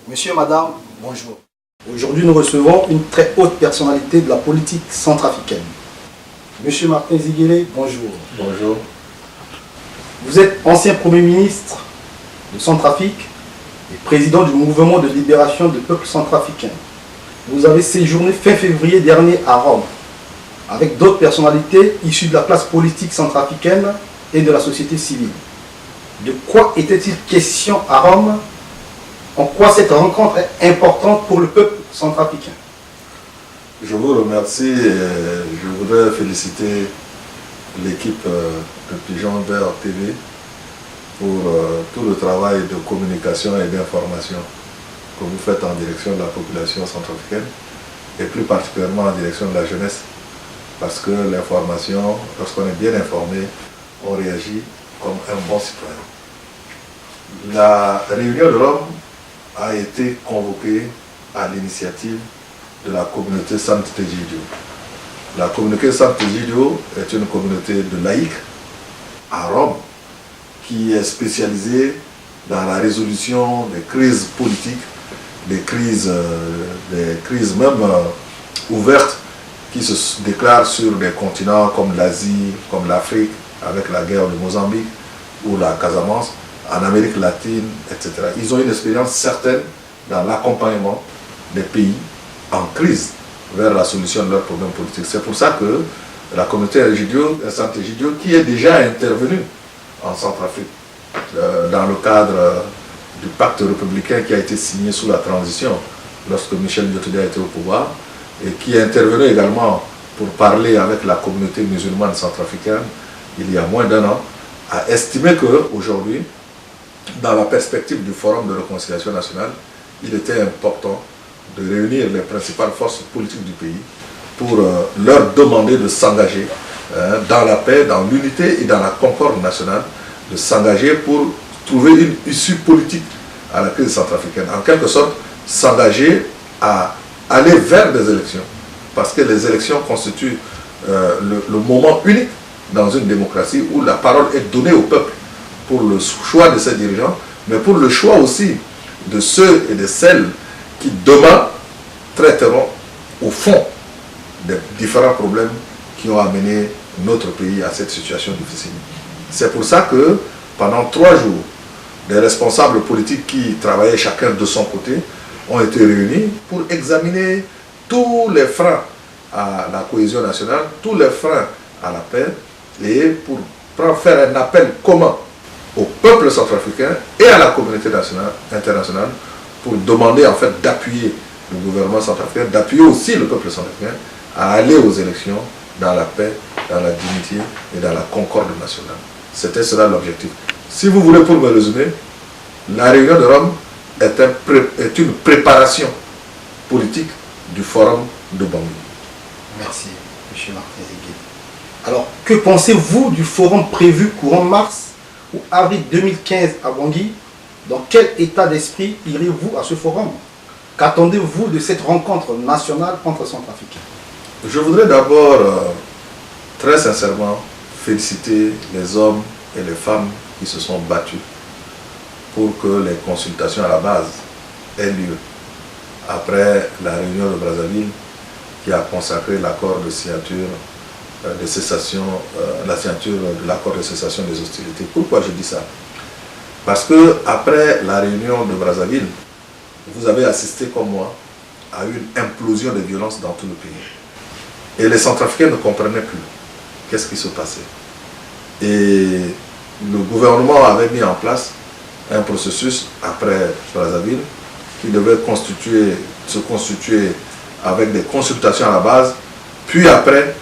Monsieur, madame, bonjour. Aujourd'hui, nous recevons une très haute personnalité de la politique centrafricaine. Monsieur Martin Ziguélé, bonjour. Bonjour. Vous êtes ancien Premier ministre de Centrafrique et président du mouvement de libération du peuple centrafricain. Vous avez séjourné fin février dernier à Rome, avec d'autres personnalités issues de la classe politique centrafricaine et de la société civile. De quoi était-il question à Rome? En quoi cette rencontre est importante pour le peuple centrafricain? Je vous remercie et je voudrais féliciter l'équipe de Pigeon Vert TV pour tout le travail de communication et d'information que vous faites en direction de la population centrafricaine et plus particulièrement en direction de la jeunesse, parce que l'information, lorsqu'on est bien informé, on réagit comme un bon citoyen. La réunion de Rome a été convoquée à l'initiative de la communauté Sant'Egidio. La communauté Sant'Egidio est une communauté de laïcs à Rome qui est spécialisée dans la résolution des crises politiques, des crises même ouvertes qui se déclarent sur des continents comme l'Asie, comme l'Afrique, avec la guerre de Mozambique ou la Casamance, en Amérique latine, etc. Ils ont une expérience certaine dans l'accompagnement des pays en crise vers la solution de leurs problèmes politiques. C'est pour ça que la communauté Sant'Egidio, qui est déjà intervenue en Centrafrique dans le cadre du pacte républicain qui a été signé sous la transition lorsque Michel Diotodia était au pouvoir, et qui est intervenu également pour parler avec la communauté musulmane centrafricaine il y a moins d'un an, a estimé qu'aujourd'hui, dans la perspective du Forum de réconciliation nationale, il était important de réunir les principales forces politiques du pays pour leur demander de s'engager dans la paix, dans l'unité et dans la concorde nationale, de s'engager pour trouver une issue politique à la crise centrafricaine. En quelque sorte, s'engager à aller vers des élections, parce que les élections constituent le moment unique dans une démocratie où la parole est donnée au peuple pour le choix de ses dirigeants, mais pour le choix aussi de ceux et de celles qui demain traiteront au fond des différents problèmes qui ont amené notre pays à cette situation difficile. C'est pour ça que pendant 3 jours, des responsables politiques qui travaillaient chacun de son côté ont été réunis pour examiner tous les freins à la cohésion nationale, tous les freins à la paix, et pour faire un appel commun au peuple centrafricain et à la communauté internationale pour demander en fait d'appuyer le gouvernement centrafricain, d'appuyer aussi le peuple centrafricain à aller aux élections dans la paix, dans la dignité et dans la concorde nationale. C'était cela l'objectif. Si vous voulez, pour me résumer, la réunion de Rome est une préparation politique du forum de Bangui. Merci, M. Martin Ziguélé. Alors, que pensez-vous du forum prévu courant mars ou avril 2015 à Bangui? Dans quel état d'esprit irez-vous à ce forum? Qu'attendez-vous de cette rencontre nationale entre Centrafricains? Je voudrais d'abord, très sincèrement, féliciter les hommes et les femmes qui se sont battus pour que les consultations à la base aient lieu après la réunion de Brazzaville qui a consacré l'accord de signature de cessation, la signature de l'accord de cessation des hostilités. Pourquoi je dis ça? Parce que après la réunion de Brazzaville, vous avez assisté comme moi à une implosion de violence dans tout le pays. Et les Centrafricains ne comprenaient plus qu'est-ce qui se passait. Et le gouvernement avait mis en place un processus après Brazzaville qui devait se constituer avec des consultations à la base, puis après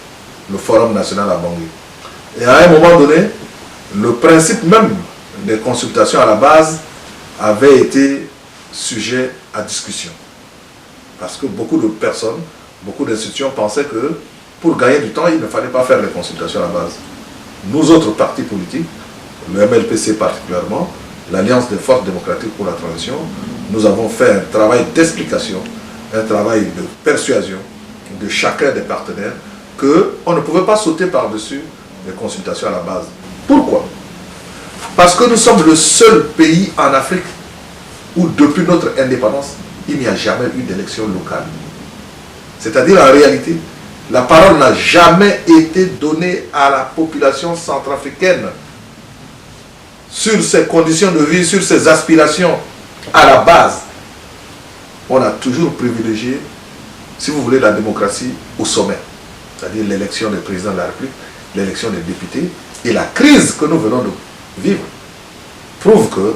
le Forum national à Bangui. Et à un moment donné, le principe même des consultations à la base avait été sujet à discussion. Parce que beaucoup de personnes, beaucoup d'institutions pensaient que pour gagner du temps, il ne fallait pas faire les consultations à la base. Nous autres partis politiques, le MLPC particulièrement, l'Alliance des forces démocratiques pour la transition, nous avons fait un travail d'explication, un travail de persuasion de chacun des partenaires qu'on ne pouvait pas sauter par-dessus les consultations à la base. Pourquoi? Parce que nous sommes le seul pays en Afrique où depuis notre indépendance, il n'y a jamais eu d'élection locale. C'est-à-dire en réalité, la parole n'a jamais été donnée à la population centrafricaine sur ses conditions de vie, sur ses aspirations à la base. On a toujours privilégié, si vous voulez, la démocratie au sommet. C'est-à-dire l'élection des présidents de la République, l'élection des députés. Et la crise que nous venons de vivre prouve que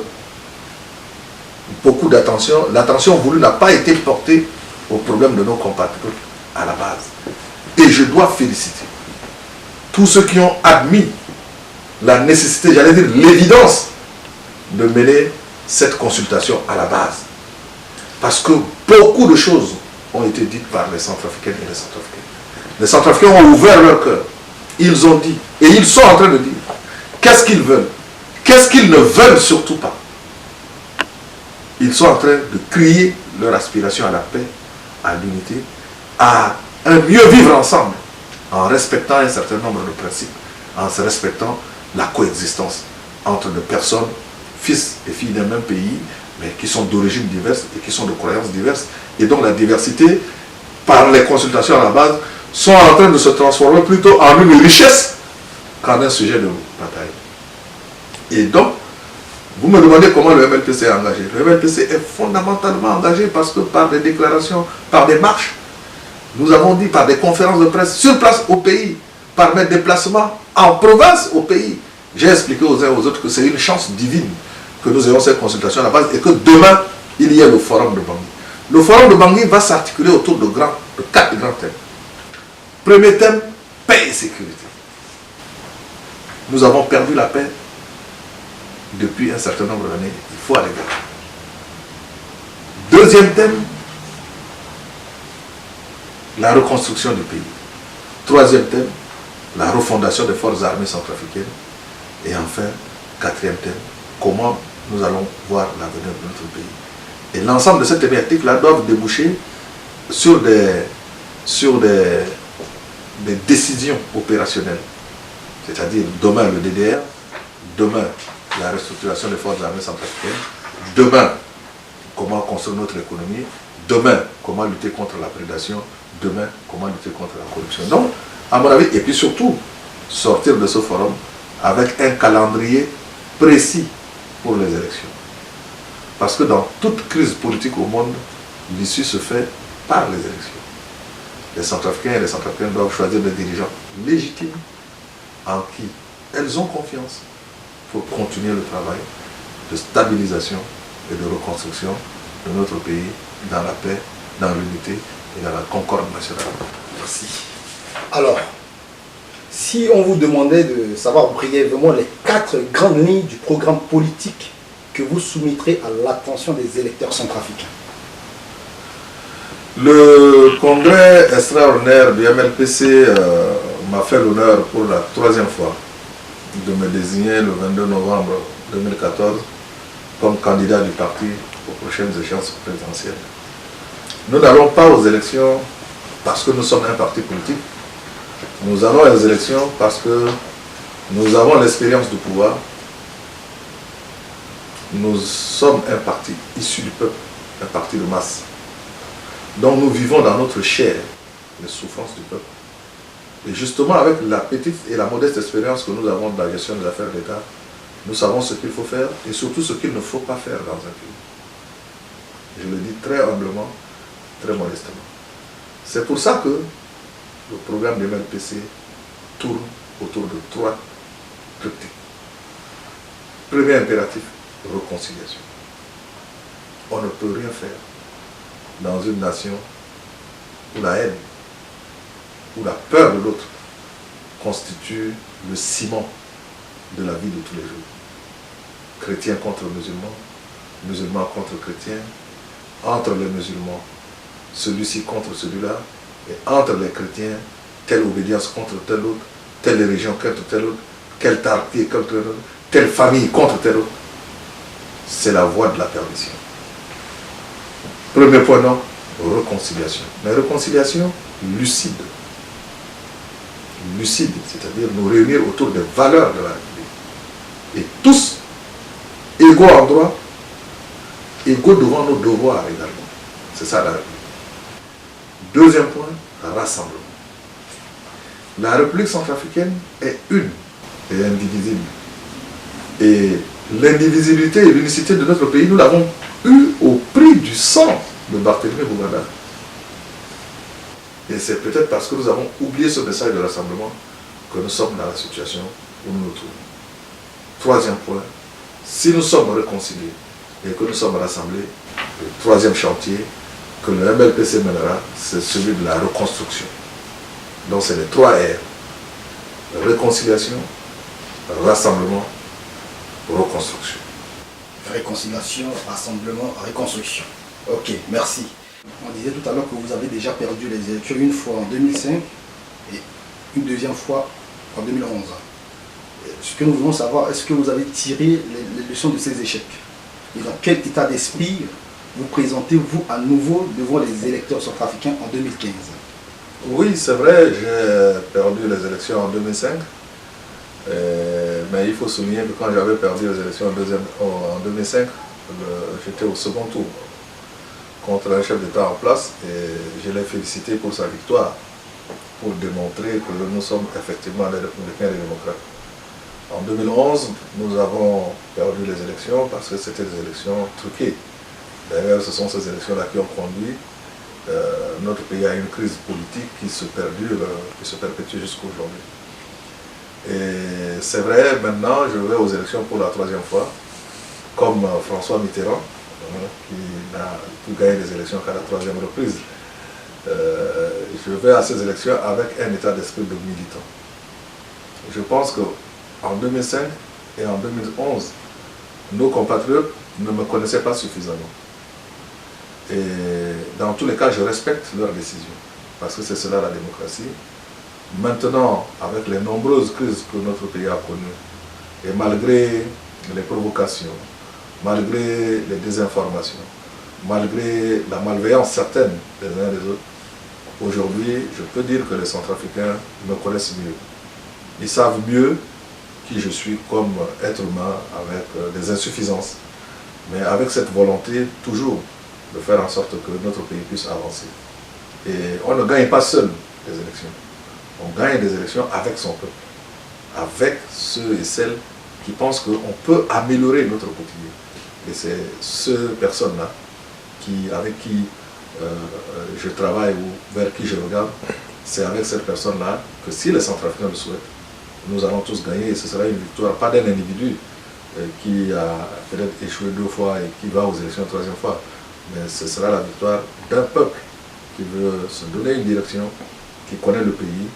beaucoup d'attention, l'attention voulue n'a pas été portée aux problèmes de nos compatriotes à la base. Et je dois féliciter tous ceux qui ont admis la nécessité, j'allais dire l'évidence, de mener cette consultation à la base. Parce que beaucoup de choses ont été dites par les Centrafricaines et les Centrafricains. Les Centrafricains ont ouvert leur cœur. Ils ont dit, et ils sont en train de dire, qu'est-ce qu'ils veulent, qu'est-ce qu'ils ne veulent surtout pas. Ils sont en train de crier leur aspiration à la paix, à l'unité, à un mieux vivre ensemble, en respectant un certain nombre de principes, en se respectant la coexistence entre des personnes, fils et filles d'un même pays, mais qui sont d'origines diverses et qui sont de croyances diverses. Et donc la diversité, par les consultations à la base, sont en train de se transformer plutôt en une richesse qu'en un sujet de bataille. Et donc, vous me demandez comment le MLPC est engagé. Le MLPC est fondamentalement engagé parce que par des déclarations, par des marches, nous avons dit par des conférences de presse sur place au pays, par mes déplacements en province au pays. J'ai expliqué aux uns et aux autres que c'est une chance divine que nous ayons cette consultation à la base et que demain, il y ait le forum de Bangui. Le forum de Bangui va s'articuler autour de 4 grands thèmes. Premier thème, paix et sécurité. Nous avons perdu la paix depuis un certain nombre d'années. Il faut aller vers. Deuxième thème, la reconstruction du pays. Troisième thème, la refondation des forces armées centrafricaines. Et enfin, quatrième thème, comment nous allons voir l'avenir de notre pays. Et l'ensemble de cette thématique-là doivent déboucher sur des décisions opérationnelles. C'est-à-dire demain le DDR, demain la restructuration des forces armées centrafricaines, demain comment construire notre économie, demain comment lutter contre la prédation, demain comment lutter contre la corruption. Donc, à mon avis, et puis surtout, sortir de ce forum avec un calendrier précis pour les élections. Parce que dans toute crise politique au monde, l'issue se fait par les élections. Les Centrafricains et les Centrafricaines doivent choisir des dirigeants légitimes en qui elles ont confiance pour continuer le travail de stabilisation et de reconstruction de notre pays dans la paix, dans l'unité et dans la concorde nationale. Merci. Alors, si on vous demandait de savoir brièvement les 4 grandes lignes du programme politique que vous soumettrez à l'attention des électeurs centrafricains. Le congrès extraordinaire du MLPC m'a fait l'honneur pour la 3e fois de me désigner le 22 novembre 2014 comme candidat du parti aux prochaines échéances présidentielles. Nous n'allons pas aux élections parce que nous sommes un parti politique. Nous allons aux élections parce que nous avons l'expérience du pouvoir. Nous sommes un parti issu du peuple, un parti de masse. Donc nous vivons dans notre chair les souffrances du peuple. Et justement avec la petite et la modeste expérience que nous avons dans la gestion des affaires d'État, nous savons ce qu'il faut faire et surtout ce qu'il ne faut pas faire dans un pays. Je le dis très humblement, très modestement. C'est pour ça que le programme de MLPC tourne autour de 3 triptyques. Premier impératif, réconciliation. On ne peut rien faire dans une nation où la haine, où la peur de l'autre constitue le ciment de la vie de tous les jours. Chrétiens contre musulmans, musulmans contre chrétiens, entre les musulmans, celui-ci contre celui-là, et entre les chrétiens, telle obédience contre telle autre, telle religion contre telle autre, quel quartier contre telle autre, telle famille contre telle autre. C'est la voie de la perdition. Premier point, non, réconciliation. Mais réconciliation lucide. Lucide, c'est-à-dire nous réunir autour des valeurs de la République. Et tous, égaux en droit, égaux devant nos devoirs également. C'est ça la République. Deuxième point, rassemblement. La République centrafricaine est une et indivisible. Et l'indivisibilité et l'unicité de notre pays, nous l'avons eu au prix du sang de Barthélemy Bougainda. Et c'est peut-être parce que nous avons oublié ce message de rassemblement que nous sommes dans la situation où nous nous trouvons. Troisième point, si nous sommes réconciliés et que nous sommes rassemblés, le troisième chantier que le MLPC mènera, c'est celui de la reconstruction. Donc c'est les 3 R. Réconciliation, rassemblement, reconstruction. Réconciliation, rassemblement, reconstruction. Ok, merci. On disait tout à l'heure que vous avez déjà perdu les élections une fois en 2005 et une deuxième fois en 2011. Ce que nous voulons savoir, est-ce que vous avez tiré les leçons de ces échecs? Et dans quel état d'esprit vous présentez-vous à nouveau devant les électeurs centrafricains en 2015? Oui, c'est vrai, j'ai perdu les élections en 2005. Mais il faut souligner que quand j'avais perdu les élections en 2005, j'étais au second tour contre un chef d'État en place et je l'ai félicité pour sa victoire, pour démontrer que nous sommes effectivement des républicains et des démocrates. En 2011, nous avons perdu les élections parce que c'était des élections truquées. D'ailleurs, ce sont ces élections-là qui ont conduit notre pays à une crise politique qui se perdure, qui se perpétue jusqu'à aujourd'hui. Et c'est vrai, maintenant, je vais aux élections pour la 3e fois, comme François Mitterrand, qui n'a pu gagner les élections qu'à la 3e reprise. Je vais à ces élections avec un état d'esprit de militant. Je pense qu'en 2005 et en 2011, nos compatriotes ne me connaissaient pas suffisamment. Et dans tous les cas, je respecte leurs décisions, parce que c'est cela la démocratie. Maintenant, avec les nombreuses crises que notre pays a connues, et malgré les provocations, malgré les désinformations, malgré la malveillance certaine des uns et des autres, aujourd'hui, je peux dire que les Centrafricains me connaissent mieux. Ils savent mieux qui je suis comme être humain, avec des insuffisances, mais avec cette volonté toujours de faire en sorte que notre pays puisse avancer. Et on ne gagne pas seul les élections. On gagne des élections avec son peuple, avec ceux et celles qui pensent qu'on peut améliorer notre quotidien. Et c'est ces personnes-là avec qui je travaille ou vers qui je regarde, c'est avec cette personne-là que si les Centrafricains le souhaitent, nous allons tous gagner et ce sera une victoire, pas d'un individu qui a peut-être échoué 2 fois et qui va aux élections 3e fois, mais ce sera la victoire d'un peuple qui veut se donner une direction, qui connaît le pays,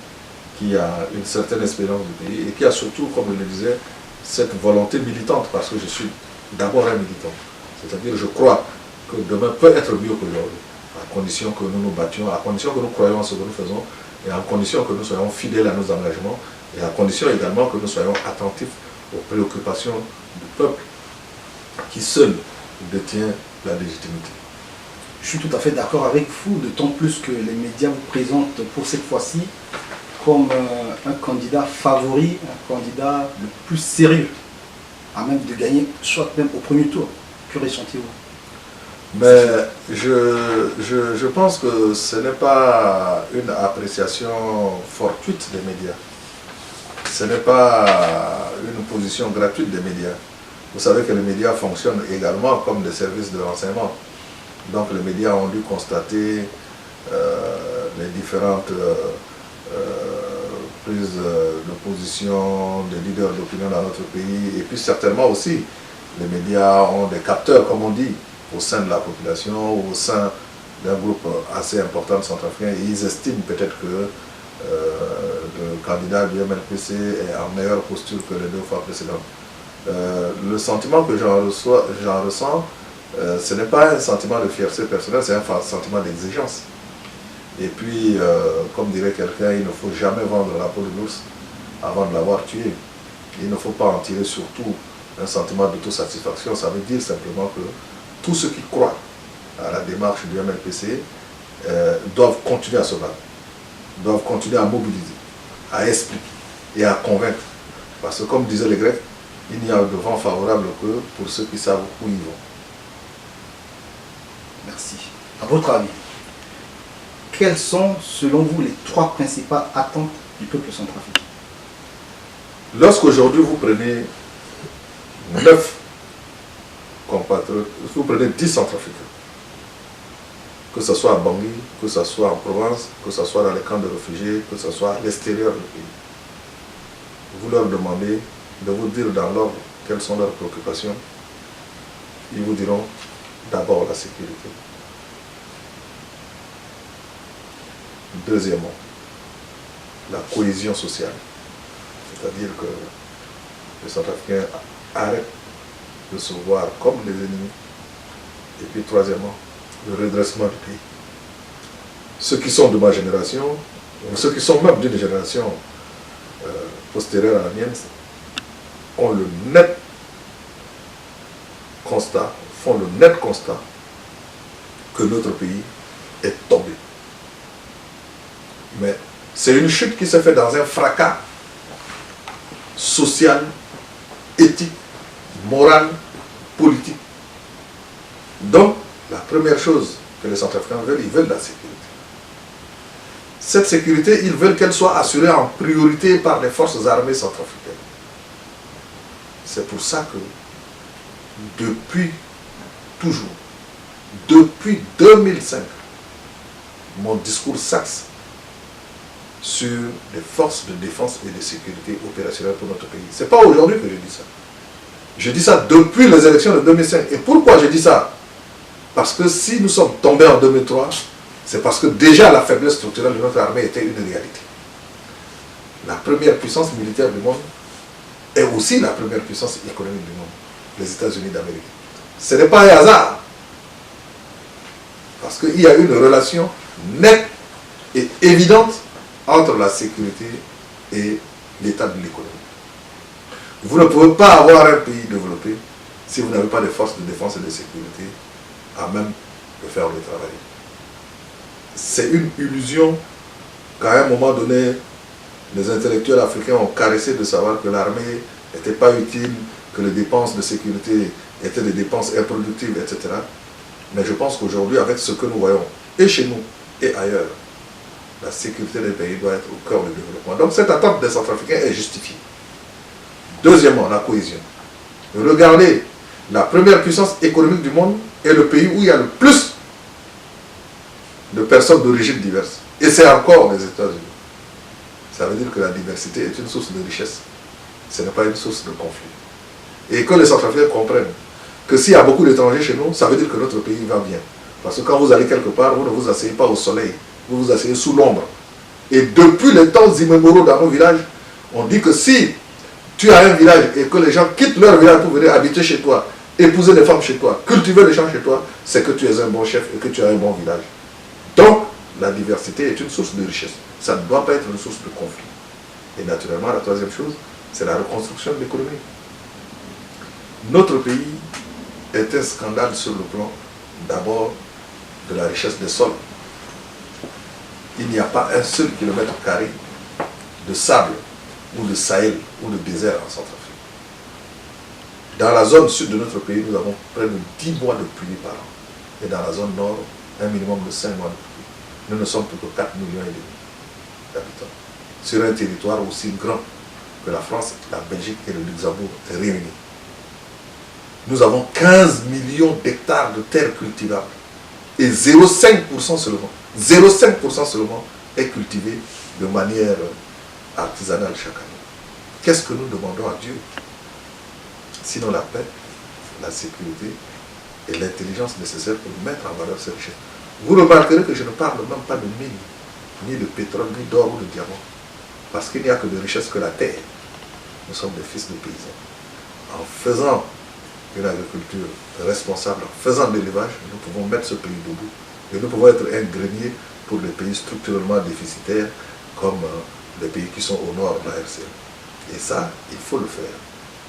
qui a une certaine expérience du pays et qui a surtout, comme je le disais, cette volonté militante, parce que je suis d'abord un militant. C'est-à-dire je crois que demain peut être mieux qu'aujourd'hui, à condition que nous nous battions, à condition que nous croyons en ce que nous faisons et à condition que nous soyons fidèles à nos engagements et à condition également que nous soyons attentifs aux préoccupations du peuple qui seul détient la légitimité. Je suis tout à fait d'accord avec vous, d'autant plus que les médias vous présentent pour cette fois-ci comme un candidat favori, un candidat le plus sérieux, à même de gagner, soit même au premier tour. Que ressentez-vous? Mais je pense que ce n'est pas une appréciation fortuite des médias. Ce n'est pas une position gratuite des médias. Vous savez que les médias fonctionnent également comme des services de renseignement. Donc les médias ont dû constater les différentes prises de position des leaders d'opinion dans notre pays. Et puis certainement aussi, les médias ont des capteurs, comme on dit, au sein de la population, au sein d'un groupe assez important de Centrafricains. Et ils estiment peut-être que le candidat du MLPC est en meilleure posture que les 2 fois précédentes. Le sentiment que j'en ressens, ce n'est pas un sentiment de fierté personnelle, c'est un sentiment d'exigence. Et puis, comme dirait quelqu'un, il ne faut jamais vendre la peau de l'ours avant de l'avoir tué. Il ne faut pas en tirer surtout un sentiment d'autosatisfaction. Ça veut dire simplement que tous ceux qui croient à la démarche du MLPC doivent continuer à se battre, doivent continuer à mobiliser, à expliquer et à convaincre. Parce que comme disaient les Grecs, il n'y a de vent favorable que pour ceux qui savent où ils vont. Merci. À votre avis, quelles sont, selon vous, les 3 principales attentes du peuple centrafricain? Lorsqu'aujourd'hui vous prenez 9 compatriotes, vous prenez 10 centrafricains, que ce soit à Bangui, que ce soit en Provence, que ce soit dans les camps de réfugiés, que ce soit à l'extérieur du pays, vous leur demandez de vous dire dans l'ordre quelles sont leurs préoccupations. Ils vous diront d'abord la sécurité. Deuxièmement, la cohésion sociale. C'est-à-dire que les Centrafricains arrêtent de se voir comme des ennemis. Et puis troisièmement, le redressement du pays. Ceux qui sont de ma génération, ou ceux qui sont même d'une génération postérieure à la mienne, ont le net constat, font le net constat que notre pays est tombé. Mais c'est une chute qui se fait dans un fracas social, éthique, moral, politique. Donc, la première chose que les Centrafricains veulent, ils veulent la sécurité. Cette sécurité, ils veulent qu'elle soit assurée en priorité par les forces armées centrafricaines. C'est pour ça que, depuis toujours, depuis 2005, mon discours s'axe sur les forces de défense et de sécurité opérationnelles pour notre pays. Ce n'est pas aujourd'hui que je dis ça. Je dis ça depuis les élections de 2005. Et pourquoi je dis ça? Parce que si nous sommes tombés en 2003, c'est parce que déjà la faiblesse structurelle de notre armée était une réalité. La première puissance militaire du monde est aussi la première puissance économique du monde, les États-Unis d'Amérique. Ce n'est pas un hasard. Parce qu'il y a une relation nette et évidente entre la sécurité et l'état de l'économie. Vous ne pouvez pas avoir un pays développé si vous n'avez pas de forces de défense et de sécurité à même de faire le travail. C'est une illusion qu'à un moment donné, les intellectuels africains ont caressé de savoir que l'armée n'était pas utile, que les dépenses de sécurité étaient des dépenses improductives, etc. Mais je pense qu'aujourd'hui, avec ce que nous voyons, et chez nous, et ailleurs, la sécurité des pays doit être au cœur du développement. Donc cette attente des Centrafricains est justifiée. Deuxièmement, la cohésion. Regardez, la première puissance économique du monde est le pays où il y a le plus de personnes d'origine diverses. Et c'est encore les États-Unis. Ça veut dire que la diversité est une source de richesse. Ce n'est pas une source de conflit. Et que les Centrafricains comprennent que s'il y a beaucoup d'étrangers chez nous, ça veut dire que notre pays va bien. Parce que quand vous allez quelque part, vous ne vous asseyez pas au soleil, vous vous asseyez sous l'ombre. Et depuis les temps immémoriaux dans nos villages, on dit que si tu as un village et que les gens quittent leur village pour venir habiter chez toi, épouser des femmes chez toi, cultiver les champs chez toi, c'est que tu es un bon chef et que tu as un bon village. Donc, la diversité est une source de richesse. Ça ne doit pas être une source de conflit. Et naturellement, la troisième chose, c'est la reconstruction de l'économie. Notre pays est un scandale sur le plan, d'abord, de la richesse des sols. Il n'y a pas un seul kilomètre carré de sable ou de Sahel ou de désert en Centrafrique. Dans la zone sud de notre pays, nous avons près de 10 mois de pluie par an. Et dans la zone nord, un minimum de 5 mois de pluie. Nous ne sommes plus que 4,5 millions d'habitants. Sur un territoire aussi grand que la France, la Belgique et le Luxembourg réunis. Nous avons 15 millions d'hectares de terres cultivables. Et 0,5% seulement. 0,5% seulement est cultivé de manière artisanale chaque année. Qu'est-ce que nous demandons à Dieu? Sinon la paix, la sécurité et l'intelligence nécessaire pour mettre en valeur ces richesses. Vous remarquerez que je ne parle même pas de mines, ni de pétrole, ni d'or ou de diamant. Parce qu'il n'y a que de richesse que la terre. Nous sommes des fils de paysans. En faisant une agriculture responsable, en faisant de l'élevage, nous pouvons mettre ce pays debout. Et nous pouvons être un grenier pour les pays structurellement déficitaires, comme les pays qui sont au nord de la RCA. Et ça, il faut le faire.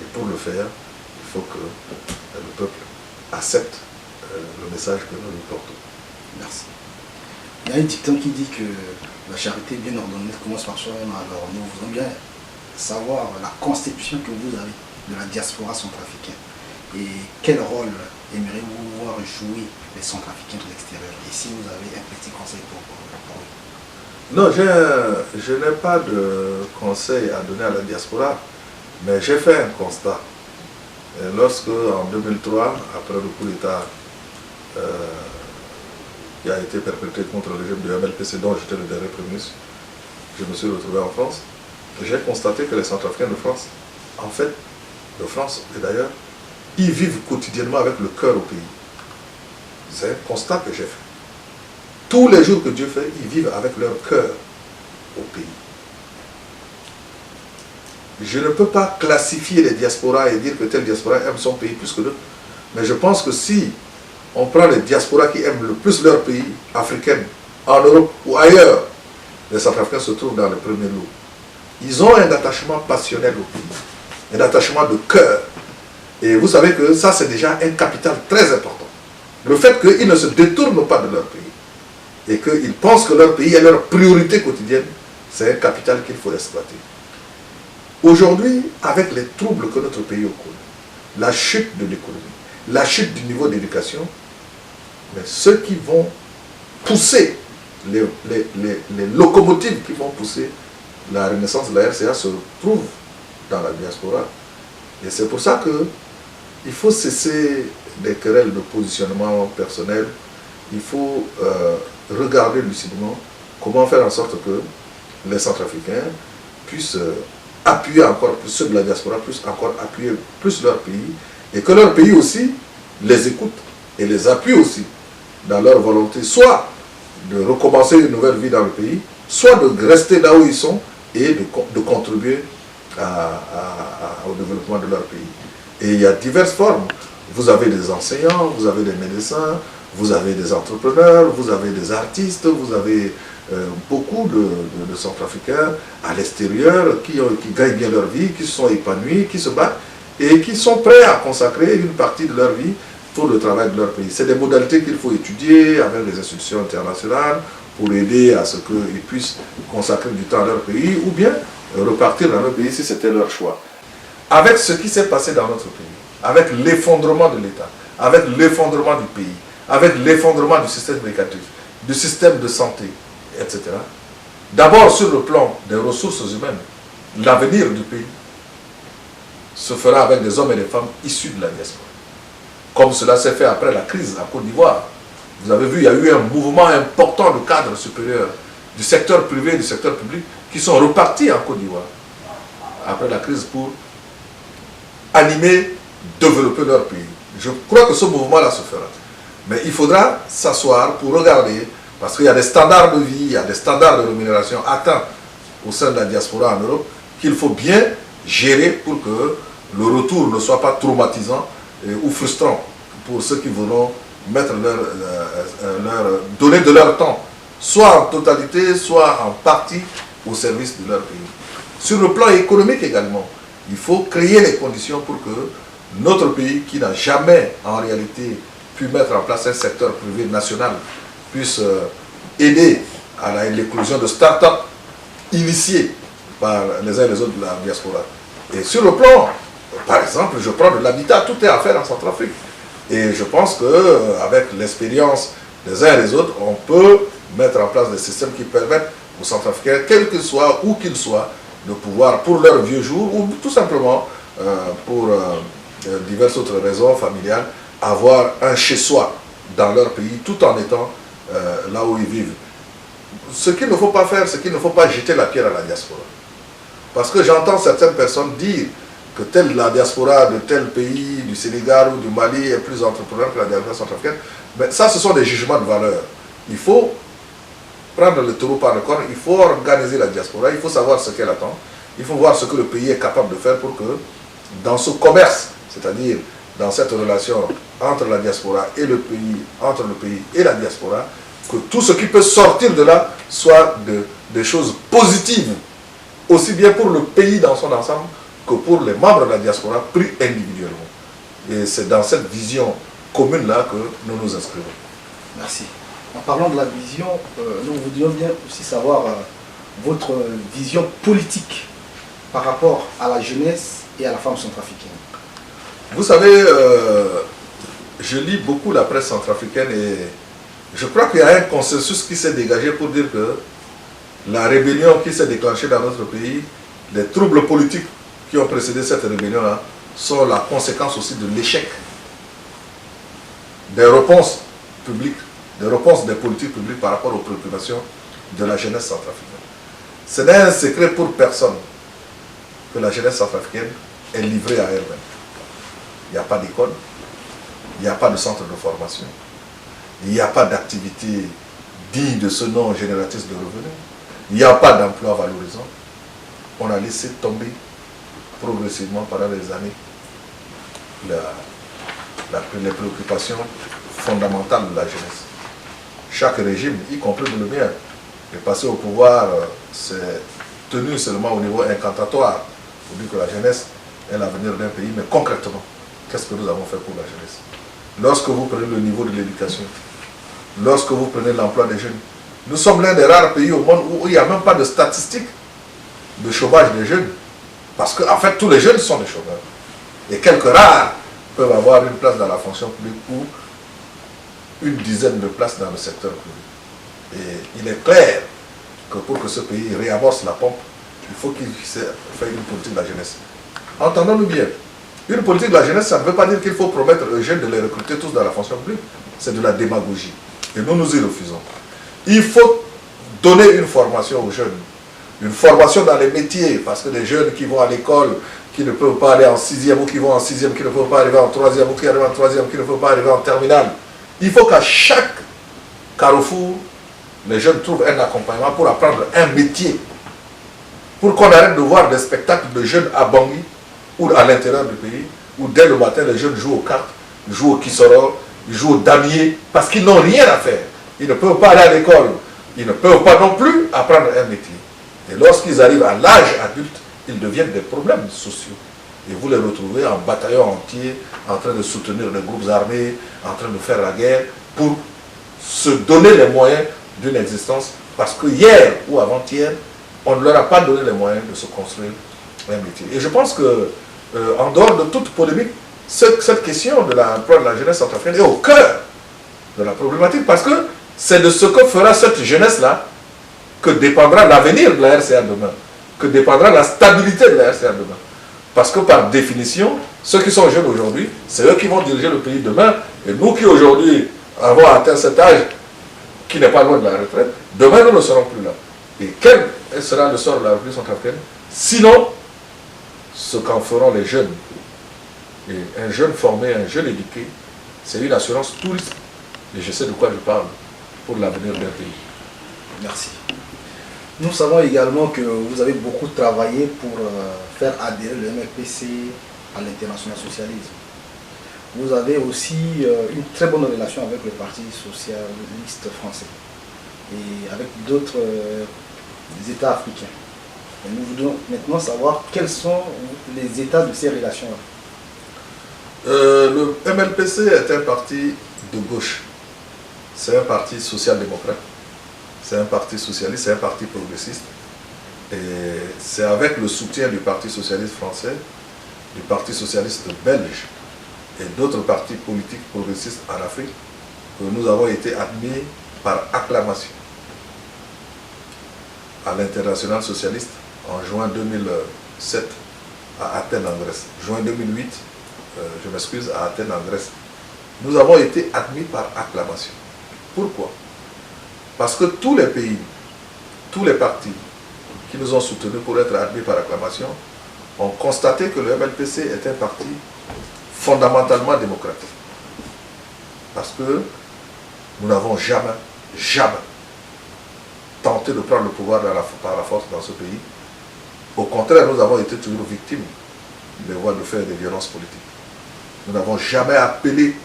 Et pour le faire, il faut que le peuple accepte le message que nous lui portons. Merci. Il y a un dicton qui dit que la charité bien ordonnée commence par soi-même. Alors nous voudrions bien savoir la conception que vous avez de la diaspora centrafricaine. Et quel rôle aimeriez-vous voir jouer les Centrafricains de l'extérieur? Et si vous avez un petit conseil pour eux? Non, je n'ai pas de conseil à donner à la diaspora, mais j'ai fait un constat. Lorsque, en 2003, après le coup d'État qui a été perpétré contre le régime de MLPC, dont j'étais le dernier Premier ministre, je me suis retrouvé en France, j'ai constaté que les Centrafricains de France, en fait, de France et d'ailleurs, ils vivent quotidiennement avec le cœur au pays. C'est un constat que j'ai fait. Tous les jours que Dieu fait, ils vivent avec leur cœur au pays. Je ne peux pas classifier les diasporas et dire que telle diaspora aime son pays plus que d'autres. Mais je pense que si on prend les diasporas qui aiment le plus leur pays, africains, en Europe ou ailleurs, les Centrafricains se trouvent dans le premier lot. Ils ont un attachement passionnel au pays, un attachement de cœur. Et vous savez que ça, c'est déjà un capital très important. Le fait qu'ils ne se détournent pas de leur pays et qu'ils pensent que leur pays est leur priorité quotidienne, c'est un capital qu'il faut exploiter. Aujourd'hui, avec les troubles que notre pays connaît, la chute de l'économie, la chute du niveau d'éducation, mais ceux qui vont pousser, les locomotives qui vont pousser la renaissance de la RCA se trouvent dans la diaspora. Et c'est pour ça qu'il faut cesser des querelles de positionnement personnel. Il faut regarder lucidement comment faire en sorte que les Centrafricains puissent appuyer encore plus, ceux de la diaspora puissent encore appuyer plus leur pays et que leur pays aussi les écoute et les appuie aussi dans leur volonté, soit de recommencer une nouvelle vie dans le pays, soit de rester là où ils sont et de contribuer au développement de leur pays. Et il y a diverses formes. Vous avez des enseignants, vous avez des médecins, vous avez des entrepreneurs, vous avez des artistes, vous avez beaucoup de Centrafricains à l'extérieur qui gagnent bien leur vie, qui se sont épanouis, qui se battent et qui sont prêts à consacrer une partie de leur vie pour le travail de leur pays. C'est des modalités qu'il faut étudier avec les institutions internationales pour aider à ce qu'ils puissent consacrer du temps à leur pays ou bien repartir dans leur pays si c'était leur choix. Avec ce qui s'est passé dans notre pays, avec l'effondrement de l'État, avec l'effondrement du pays, avec l'effondrement du système éducatif, du système de santé, etc. D'abord sur le plan des ressources humaines, l'avenir du pays se fera avec des hommes et des femmes issus de la diaspora. Comme cela s'est fait après la crise en Côte d'Ivoire. Vous avez vu, il y a eu un mouvement important de cadres supérieurs du secteur privé et du secteur public qui sont repartis en Côte d'Ivoire après la crise pour animer, développer leur pays. Je crois que ce mouvement-là se fera. Mais il faudra s'asseoir pour regarder, parce qu'il y a des standards de vie, il y a des standards de rémunération atteints au sein de la diaspora en Europe, qu'il faut bien gérer pour que le retour ne soit pas traumatisant ou frustrant pour ceux qui voudront mettre donner de leur temps, soit en totalité, soit en partie, au service de leur pays. Sur le plan économique également, il faut créer les conditions pour que notre pays, qui n'a jamais en réalité pu mettre en place un secteur privé national, puisse aider à l'éclosion de start-up initiées par les uns et les autres de la diaspora. Et sur le plan, par exemple, je prends de l'habitat, tout est à faire en Centrafrique. Et je pense qu'avec l'expérience des uns et des autres, on peut mettre en place des systèmes qui permettent aux Centrafricains, quel que soit, où qu'ils soient, de pouvoir, pour leur vieux jour, ou tout simplement pour diverses autres raisons familiales, avoir un chez-soi dans leur pays, tout en étant là où ils vivent. Ce qu'il ne faut pas faire, c'est qu'il ne faut pas jeter la pierre à la diaspora. Parce que j'entends certaines personnes dire que la diaspora de tel pays, du Sénégal ou du Mali, est plus entrepreneur que la diaspora centrafricaine. Mais ça, ce sont des jugements de valeur. Il faut prendre le taureau par le corps, il faut organiser la diaspora, il faut savoir ce qu'elle attend, il faut voir ce que le pays est capable de faire pour que, dans ce commerce, c'est-à-dire dans cette relation entre la diaspora et le pays, entre le pays et la diaspora, que tout ce qui peut sortir de là soit des choses positives, aussi bien pour le pays dans son ensemble que pour les membres de la diaspora pris individuellement. Et c'est dans cette vision commune-là que nous nous inscrivons. Merci. En parlant de la vision, nous voudrions bien aussi savoir votre vision politique par rapport à la jeunesse et à la femme centrafricaine. Vous savez, je lis beaucoup la presse centrafricaine et je crois qu'il y a un consensus qui s'est dégagé pour dire que la rébellion qui s'est déclenchée dans notre pays, les troubles politiques qui ont précédé cette rébellion-là, sont la conséquence aussi de l'échec des réponses publiques, des réponses des politiques publiques par rapport aux préoccupations de la jeunesse centrafricaine. Ce n'est un secret pour personne que la jeunesse centrafricaine est livrée à elle-même. Il n'y a pas d'école, il n'y a pas de centre de formation, il n'y a pas d'activité digne de ce nom génératrice de revenus, il n'y a pas d'emploi valorisant. On a laissé tomber progressivement pendant les années les préoccupations fondamentales de la jeunesse. Chaque régime, y compris le mien, est passé au pouvoir, c'est tenu seulement au niveau incantatoire pour dire que la jeunesse est l'avenir d'un pays, mais concrètement, qu'est-ce que nous avons fait pour la jeunesse? Lorsque vous prenez le niveau de l'éducation, lorsque vous prenez l'emploi des jeunes, nous sommes l'un des rares pays au monde où il n'y a même pas de statistiques de chômage des jeunes. Parce qu'en fait, tous les jeunes sont des chômeurs. Et quelques rares peuvent avoir une place dans la fonction publique ou une dizaine de places dans le secteur public. Et il est clair que pour que ce pays réamorce la pompe, il faut qu'il fasse une politique de la jeunesse. Entendons-nous bien. Une politique de la jeunesse, ça ne veut pas dire qu'il faut promettre aux jeunes de les recruter tous dans la fonction publique. C'est de la démagogie. Et nous, nous y refusons. Il faut donner une formation aux jeunes. Une formation dans les métiers, parce que des jeunes qui vont à l'école, qui ne peuvent pas aller en 6e, ou qui vont en 6e, qui ne peuvent pas arriver en 3e, ou qui arrivent en 3e, qui ne peuvent pas arriver en terminale. Il faut qu'à chaque carrefour, les jeunes trouvent un accompagnement pour apprendre un métier. Pour qu'on arrête de voir des spectacles de jeunes à Bangui, ou à l'intérieur du pays, où dès le matin, les jeunes jouent aux cartes, jouent au Kisoro, ils jouent au damier, parce qu'ils n'ont rien à faire. Ils ne peuvent pas aller à l'école. Ils ne peuvent pas non plus apprendre un métier. Et lorsqu'ils arrivent à l'âge adulte, ils deviennent des problèmes sociaux. Et vous les retrouvez en bataillon entier, en train de soutenir les groupes armés, en train de faire la guerre, pour se donner les moyens d'une existence. Parce que hier ou avant-hier, on ne leur a pas donné les moyens de se construire un métier. Et je pense que, en dehors de toute polémique, cette question de l'emploi de la jeunesse centrafricaine est au cœur de la problématique. Parce que c'est de ce que fera cette jeunesse-là que dépendra l'avenir de la RCA demain, que dépendra la stabilité de la RCA demain. Parce que par définition, ceux qui sont jeunes aujourd'hui, c'est eux qui vont diriger le pays demain. Et nous qui aujourd'hui avons atteint cet âge qui n'est pas loin de la retraite, demain nous ne serons plus là. Et quel sera le sort de la République centrafricaine? Sinon, ce qu'en feront les jeunes. Et un jeune formé, un jeune éduqué, c'est une assurance touriste. Et je sais de quoi je parle pour l'avenir d'un pays. Merci. Nous savons également que vous avez beaucoup travaillé pour faire adhérer le MLPC à l'international socialisme. Vous avez aussi une très bonne relation avec le Parti socialiste français et avec d'autres États africains. Et nous voudrions maintenant savoir quels sont les états de ces relations-là. Le MLPC est un parti de gauche. C'est un parti social-démocrate. C'est un parti socialiste, c'est un parti progressiste. Et c'est avec le soutien du Parti socialiste français, du Parti socialiste belge et d'autres partis politiques progressistes en Afrique que nous avons été admis par acclamation à l'international socialiste en juin 2007 à Athènes en Grèce. Juin 2008, je m'excuse, à Athènes en Grèce. Nous avons été admis par acclamation. Pourquoi? Parce que tous les pays, tous les partis qui nous ont soutenus pour être admis par acclamation ont constaté que le MLPC est un parti fondamentalement démocratique. Parce que nous n'avons jamais tenté de prendre le pouvoir par la force dans ce pays. Au contraire, nous avons été toujours victimes des voies de fer et des violences politiques. Nous n'avons jamais appelé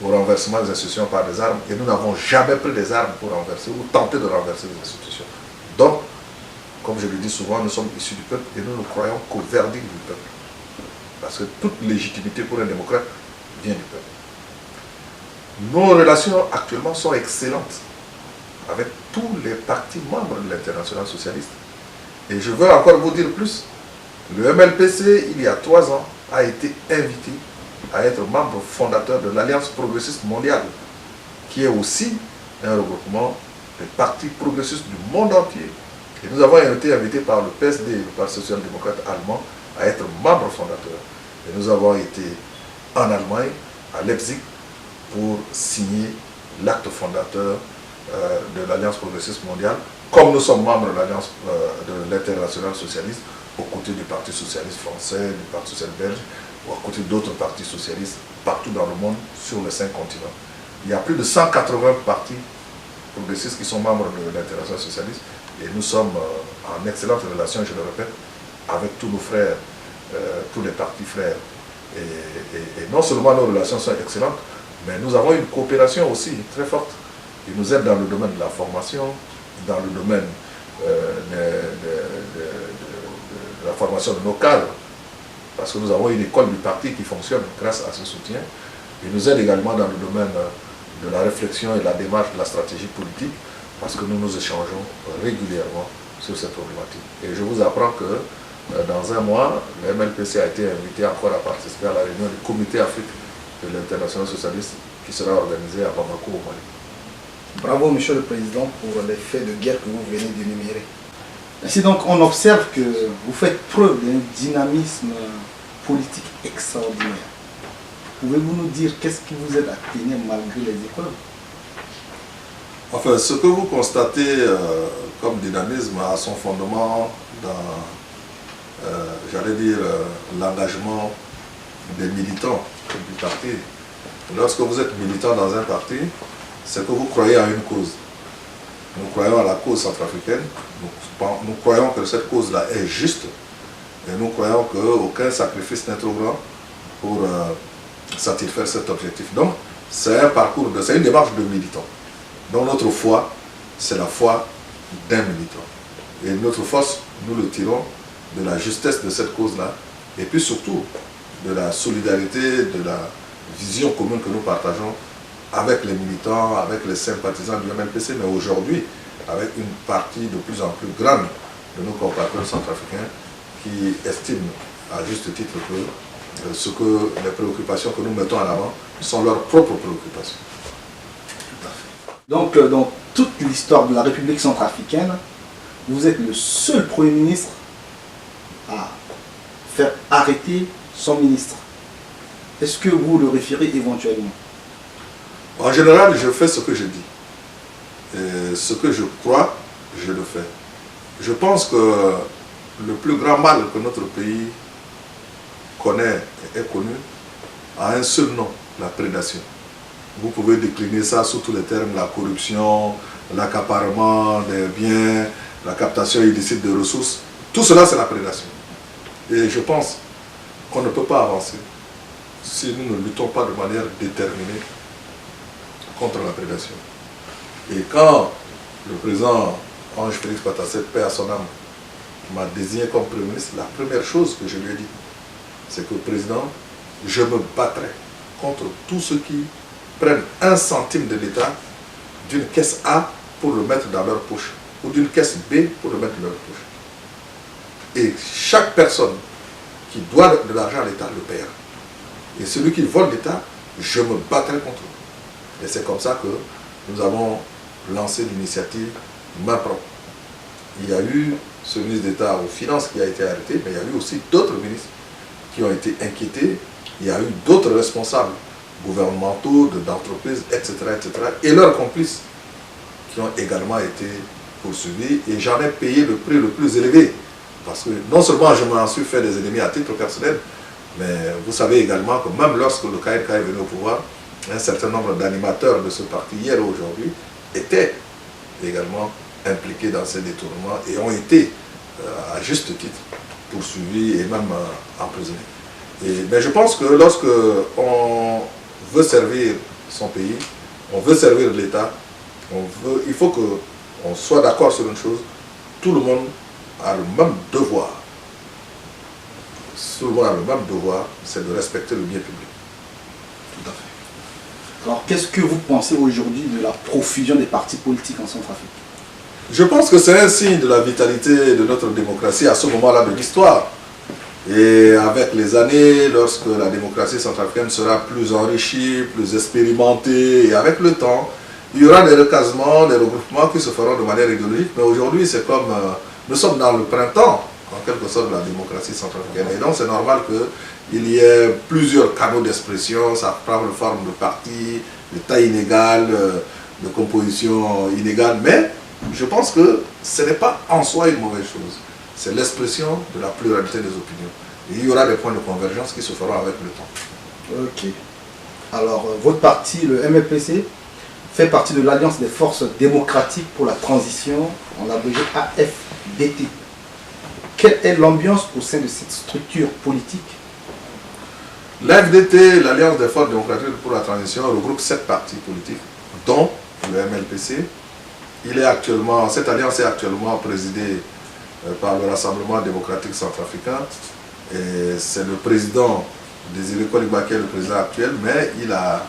au renversement des institutions par des armes et nous n'avons jamais pris des armes pour renverser ou tenter de renverser les institutions. Donc, comme je le dis souvent, nous sommes issus du peuple et nous ne croyons qu'au verdict du peuple. Parce que toute légitimité pour un démocrate vient du peuple. Nos relations actuellement sont excellentes avec tous les partis membres de l'international socialiste. Et je veux encore vous dire plus. Le MLPC, il y a 3 ans, a été invité à être membre fondateur de l'Alliance progressiste mondiale, qui est aussi un regroupement des partis progressistes du monde entier. Et nous avons été invités par le PSD, le Parti social-démocrate allemand, à être membre fondateur. Et nous avons été en Allemagne, à Leipzig, pour signer l'acte fondateur de l'Alliance progressiste mondiale, comme nous sommes membres de l'Alliance de l'Internationale socialiste, aux côtés du Parti socialiste français, du Parti socialiste belge, ou à côté d'autres partis socialistes partout dans le monde, sur les 5 continents. Il y a plus de 180 partis progressistes qui sont membres de l'Internationale socialiste, et nous sommes en excellente relation, je le répète, avec tous nos frères, tous les partis frères. Et non seulement nos relations sont excellentes, mais nous avons une coopération aussi très forte. Ils nous aident dans le domaine de la formation, dans le domaine de la formation de nos cadres, parce que nous avons une école du parti qui fonctionne grâce à ce soutien. Ils nous aident également dans le domaine de la réflexion et de la démarche de la stratégie politique, parce que nous nous échangeons régulièrement sur cette problématique. Et je vous apprends que dans un mois, le MLPC a été invité encore à participer à la réunion du Comité Afrique de l'Internationale socialiste qui sera organisée à Bamako au Mali. Bravo, Monsieur le Président, pour les faits de guerre que vous venez d'énumérer. Ainsi donc, on observe que vous faites preuve d'un dynamisme politique extraordinaire. Pouvez-vous nous dire qu'est-ce qui vous aide à tenir malgré les épreuves? Enfin, ce que vous constatez comme dynamisme a son fondement dans, j'allais dire, l'engagement des militants du parti. Lorsque vous êtes militant dans un parti, c'est que vous croyez à une cause. Nous croyons à la cause centrafricaine, nous croyons que cette cause-là est juste, et nous croyons qu'aucun sacrifice n'est trop grand pour satisfaire cet objectif. Donc, c'est un parcours, c'est une démarche de militant. Donc notre foi, c'est la foi d'un militant. Et notre force, nous le tirons de la justesse de cette cause-là, et puis surtout de la solidarité, de la vision commune que nous partageons avec les militants, avec les sympathisants du MLPC, mais aujourd'hui avec une partie de plus en plus grande de nos compatriotes centrafricains qui estiment à juste titre que les préoccupations que nous mettons en avant sont leurs propres préoccupations. Donc, dans toute l'histoire de la République centrafricaine, vous êtes le seul Premier ministre à faire arrêter son ministre. Est-ce que vous le référez éventuellement? En général, je fais ce que je dis. Et ce que je crois, je le fais. Je pense que le plus grand mal que notre pays connaît et est connu a un seul nom, la prédation. Vous pouvez décliner ça sous tous les termes, la corruption, l'accaparement des biens, la captation illicite de ressources. Tout cela, c'est la prédation. Et je pense qu'on ne peut pas avancer si nous ne luttons pas de manière déterminée contre la prédation. Et quand le président Ange Félix Patassé, paix à son âme, m'a désigné comme Premier ministre, la première chose que je lui ai dit, c'est que Président, je me battrai contre tous ceux qui prennent 1 centime de l'État d'une caisse A pour le mettre dans leur poche, ou d'une caisse B pour le mettre dans leur poche. Et chaque personne qui doit de l'argent à l'État le paiera. Et celui qui vole l'État, je me battrai contre lui. Et c'est comme ça que nous avons lancé l'initiative main propre. Il y a eu ce ministre d'État aux Finances qui a été arrêté, mais il y a eu aussi d'autres ministres qui ont été inquiétés. Il y a eu d'autres responsables gouvernementaux, d'entreprises, etc., etc., et leurs complices qui ont également été poursuivis. Et j'en ai payé le prix le plus élevé. Parce que non seulement je m'en suis fait des ennemis à titre personnel, mais vous savez également que même lorsque le KNK est venu au pouvoir, un certain nombre d'animateurs de ce parti, hier ou aujourd'hui, étaient également impliqués dans ces détournements et ont été, à juste titre, poursuivis et même emprisonnés. Mais je pense que lorsque on veut servir son pays, on veut servir l'État, il faut qu'on soit d'accord sur une chose, tout le monde a le même devoir. Tout le monde a le même devoir, c'est de respecter le bien public. Tout à fait. Alors, qu'est-ce que vous pensez aujourd'hui de la profusion des partis politiques en Centrafrique? Je pense que c'est un signe de la vitalité de notre démocratie à ce moment-là de l'histoire. Et avec les années, lorsque la démocratie centrafricaine sera plus enrichie, plus expérimentée, et avec le temps, il y aura des recasements, des regroupements qui se feront de manière idéologique. Mais aujourd'hui, c'est comme nous sommes dans le printemps, en quelque sorte, de la démocratie centrafricaine. Et donc, c'est normal qu'il y ait plusieurs canaux d'expression, ça prend la forme de partis, de taille inégale, de composition inégale. Mais je pense que ce n'est pas en soi une mauvaise chose. C'est l'expression de la pluralité des opinions. Et il y aura des points de convergence qui se feront avec le temps. Ok. Alors, votre parti, le MLPC, fait partie de l'Alliance des forces démocratiques pour la transition, en abrégé AFDT. Quelle est l'ambiance au sein de cette structure politique? L'AFDT, l'Alliance des forces démocratiques pour la transition, regroupe 7 partis politiques, dont le MLPC. Cette alliance est actuellement présidée par le Rassemblement démocratique centrafricain. C'est le président Désiré Kolingba qui est le président actuel, mais il a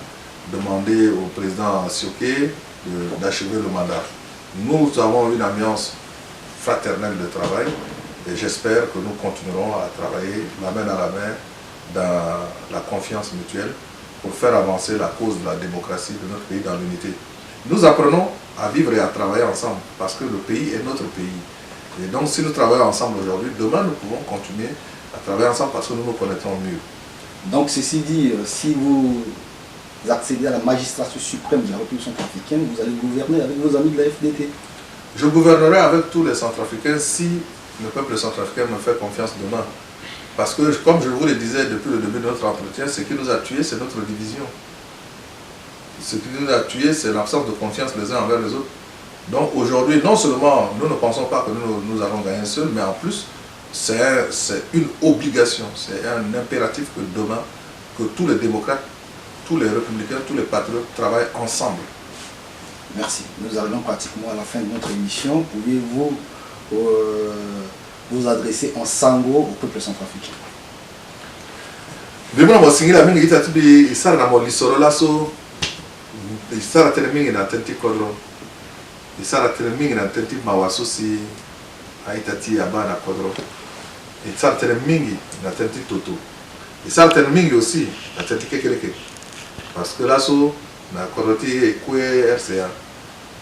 demandé au président Sioké d'achever le mandat. Nous avons une ambiance fraternelle de travail et j'espère que nous continuerons à travailler la main dans la main dans la confiance mutuelle pour faire avancer la cause de la démocratie de notre pays dans l'unité. Nous apprenons à vivre et à travailler ensemble parce que le pays est notre pays. Et donc si nous travaillons ensemble aujourd'hui, demain nous pouvons continuer à travailler ensemble parce que nous nous connaîtrons mieux. Donc ceci dit, si vous accédez à la magistrature suprême de la République centrafricaine, vous allez gouverner avec vos amis de la FDT. Je gouvernerai avec tous les Centrafricains si le peuple centrafricain me fait confiance demain. Parce que, comme je vous le disais depuis le début de notre entretien, ce qui nous a tués, c'est notre division. Ce qui nous a tués, c'est l'absence de confiance les uns envers les autres. Donc aujourd'hui, non seulement nous ne pensons pas que nous allons gagner seuls, mais en plus, c'est une obligation, c'est un impératif que demain, que tous les démocrates, tous les républicains, tous les patriotes travaillent ensemble. Merci. Nous arrivons pratiquement à la fin de notre émission. Pouvez-vous vous adresser en sango au peuple centrafricain? Haitati abana kodro. Et ça tene mingi na tenti toto. Et ça tene mingi aussi na tenti kekeleke. Parce que là so na kodoti kwe RCA.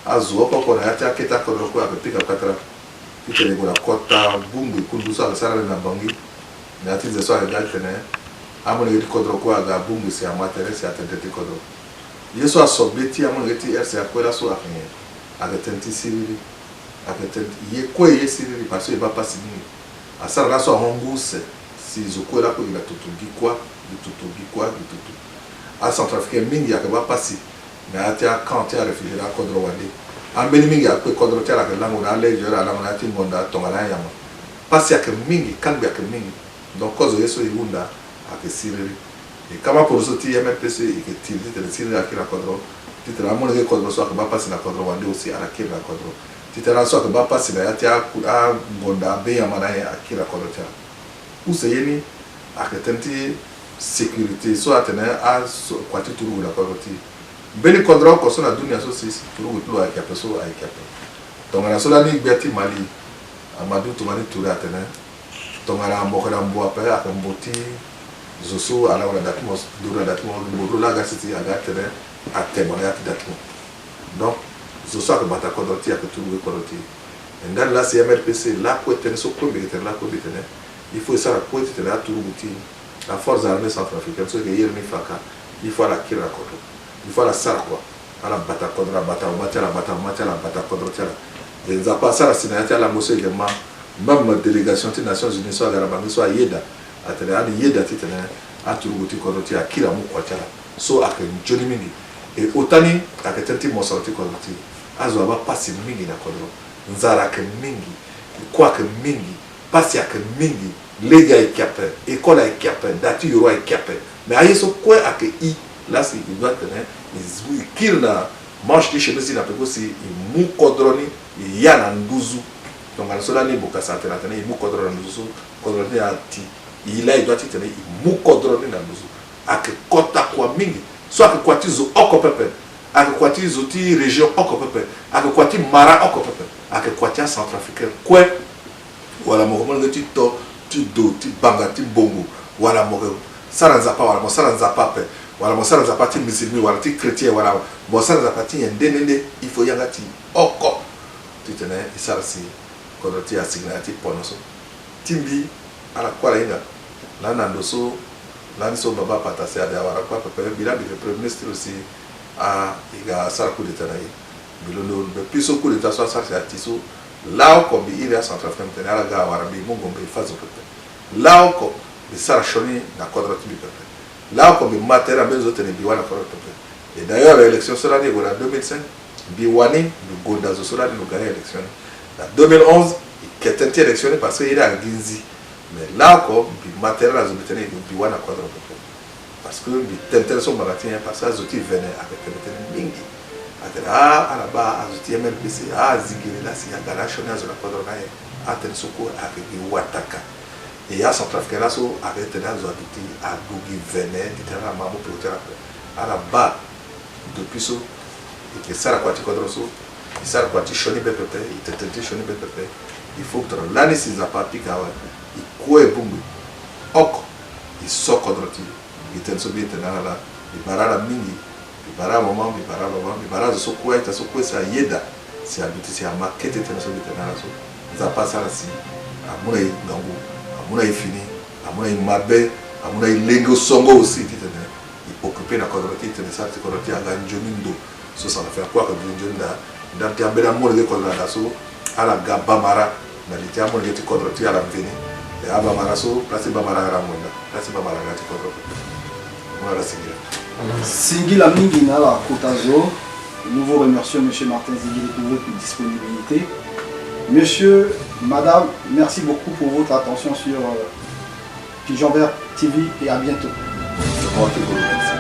Azo ko na yata keta kodro ko apika katra. Kitele ko la kota bungu kundu sa sara na bangi. Na tize so aga tene. Amone yiti kodro ko aga bungu si amatere si atenti kodro. Yeso asobeti amone yiti RCA ko la so afanye. Aga tenti sirili. Il est quoi parce qu'il va pas signer. À ça, là, soit Hongous, si je crois là, il a tout quoi, du tout. À Centrafricain, il n'y a pas si. Mais à terre, quand tu as réfugié à Kodro Wande, en Bénimingi, il y a Kodro Terre, à la Mona, les gens, à la Mona, Timonda, Tongala Yama. Pas si à que Mingi, quand il y a que Mingi. Donc, cause de ce Yunda, à que Syrie. Et comment pour ce qui est MPC, et que tu dis que le Syrie à qui la Kodro, tu te ramènes le Kodro, soit que va passer la Kodro Wande aussi, à la qui la Kodro. Titera soit que va passer la yatia a gonda be yamana ya akira kolotia ou seyeni akatenti sécurité soit atene a kwati turu la koloti beni kodro ko so na dunia so si turu tulu a kape so a kape tongara so la ni gbeti mali amadu tumani turu atene tongara mbokora mbo apere akamboti zoso ala wala datmos dura datmos mbodo la gasiti agatene atemo ya datmos donc ce soit que Bata Kodoti a que tout le Kodoti. Et dans la CMRPC, là, pour être so il faut ça pour être là, tout le la force armée centrafricaine, ce que Yermi Faka, il faut la Kira Kodo, il faut la Sarkwa, à la Bata Kodra, Bata Kodoti. Et ça passe à la Sénat, à la Mossé également, même délégation des Nations Unies, soit Garabangi, soit Yeda, à Téléa, Yeda Titane, à Turuguti Kodoti, à Kira Moukwatala, soit à Johnny Mingi. Et Otani, à Ketenti Mossorti Kodoti. Azwaba pasi mingi na kodro nzara ke mingi kwa ke mingi pasi ke mingi lega ikape ekola ikape dati yoro ikape mais ayeso kwa ake I là c'est il doit tenir il kirna manche de chemise na peko si mu kodroni ya na nguzu donc à cela ni boka santé na tenir mu kodroni nguzu kodroni ati il doit tenir mu kodroni na nguzu ake kota kwa mingi soit que kwa tizo okopepe avec quoi tu zoti région okopepe avec quoi tu mara okopepe avec quoi tu centrafricain quoi voilà mon moment tu ti do ti banga ti bongo wala mo sara nzapa wala mo sara nzapa pe wala mo sara nzapa ti musulmi wala ti chrétien wala mo sara nzapa ti ndende il faut yanga ti oko ti tene isara si kodo ti asigna ti ponoso timbi ala kwala inga la nando so la ni so baba patase ada wala kwa pepe bila bi premier ministre aussi a iga sara coup d'état na bilolo be piso coup d'état so sara ti so lao ko bi ira centrafricaine tene ala ga wara bi mungo be fazo pepe lao ko bi sara shoni na quadrati bi pepe lao ko bi matera benzo tene bi wana ko pepe et d'ailleurs l'élection sera ni en 2005 bi wani bi gonda zo sera ni gagner élection en 2011 qui est été électionné parce qu'il est à Ginzi. Mais là encore, le matériel a été à quadra parce que les tensions sont parce que les venaient avec les mingi. À la base, les MLPC, à Zigiri, là, il y a un garage à la quadra, à Tensoko, avec les Wataka. Et à Centrafrique, là, avec les habitants, à Bougi, venaient, ils étaient à Mamou, à la base, depuis ça, et que ça, la quadra, il s'est quoi, il choni bébé, il était choni bébé. Il faut que l'année si ça pas pique à il couait bumbu ok il sort contre il était sur bien là il bara la mingi il bara maman il bara de sokoué ta sokoué ça yeda c'est habitué c'est à marketer était sur bien là so ça passe là si amuna ngangu amuna fini amuna mabe amuna lengo songo aussi qui était il occupé la quadratique de ça c'est quadratique à ganjonindo so ça va faire quoi que ganjonda dans tiambela mo le quadratique so à la gabamara na litiamo le quadratique à la veni et à bamara so place bamara ramonda place bamara ngati quadratique voilà Singila mingi na la Kotazo. Nous vous remercions monsieur Martin Zingile pour votre disponibilité. Monsieur, madame, merci beaucoup pour votre attention sur Pigeon Vert TV et à bientôt. C'est moi qui vous remercie.